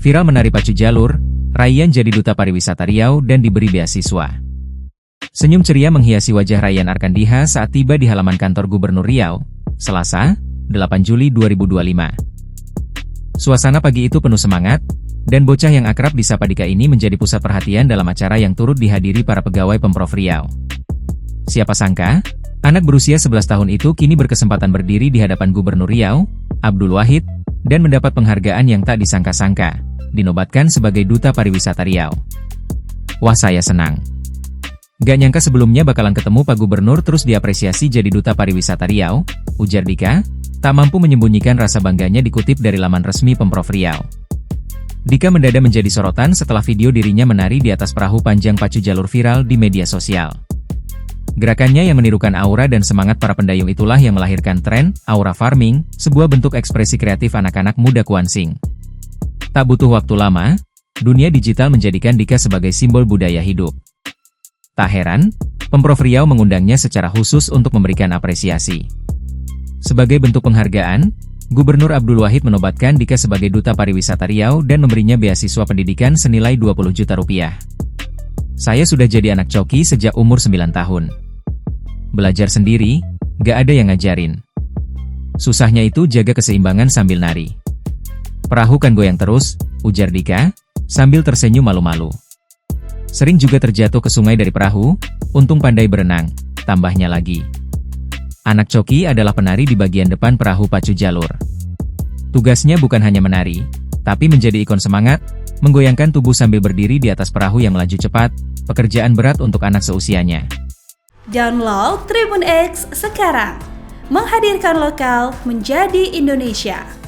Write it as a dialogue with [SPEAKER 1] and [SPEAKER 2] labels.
[SPEAKER 1] Viral menari pacu jalur, Rayyan jadi duta pariwisata Riau dan diberi beasiswa. Senyum ceria menghiasi wajah Rayyan Arkandiha saat tiba di halaman kantor Gubernur Riau, Selasa, 8 Juli 2025. Suasana pagi itu penuh semangat, dan bocah yang akrab disapa Dika ini menjadi pusat perhatian dalam acara yang turut dihadiri para pegawai Pemprov Riau. Siapa sangka, anak berusia 11 tahun itu kini berkesempatan berdiri di hadapan Gubernur Riau, Abdul Wahid, dan mendapat penghargaan yang tak disangka-sangka, dinobatkan sebagai Duta Pariwisata Riau. Wah, saya senang. Gak nyangka sebelumnya bakalan ketemu Pak Gubernur terus diapresiasi jadi Duta Pariwisata Riau, ujar Dika, tak mampu menyembunyikan rasa bangganya dikutip dari laman resmi Pemprov Riau. Dika mendadak menjadi sorotan setelah video dirinya menari di atas perahu panjang pacu jalur viral di media sosial. Gerakannya yang menirukan aura dan semangat para pendayung itulah yang melahirkan tren aura farming, sebuah bentuk ekspresi kreatif anak-anak muda Kuansing. Tak butuh waktu lama, dunia digital menjadikan Dika sebagai simbol budaya hidup. Tak heran, Pemprov Riau mengundangnya secara khusus untuk memberikan apresiasi. Sebagai bentuk penghargaan, Gubernur Abdul Wahid menobatkan Dika sebagai Duta Pariwisata Riau dan memberinya beasiswa pendidikan senilai 20 juta rupiah. Saya sudah jadi anak coki sejak umur 9 tahun. Belajar sendiri, gak ada yang ngajarin. Susahnya itu jaga keseimbangan sambil nari. Perahu kan goyang terus, ujar Dika, sambil tersenyum malu-malu. Sering juga terjatuh ke sungai dari perahu, untung pandai berenang, tambahnya lagi. Anak coki adalah penari di bagian depan perahu pacu jalur. Tugasnya bukan hanya menari, tapi menjadi ikon semangat, menggoyangkan tubuh sambil berdiri di atas perahu yang melaju cepat, pekerjaan berat untuk anak seusianya.
[SPEAKER 2] Download Tribun X sekarang, menghadirkan lokal menjadi Indonesia.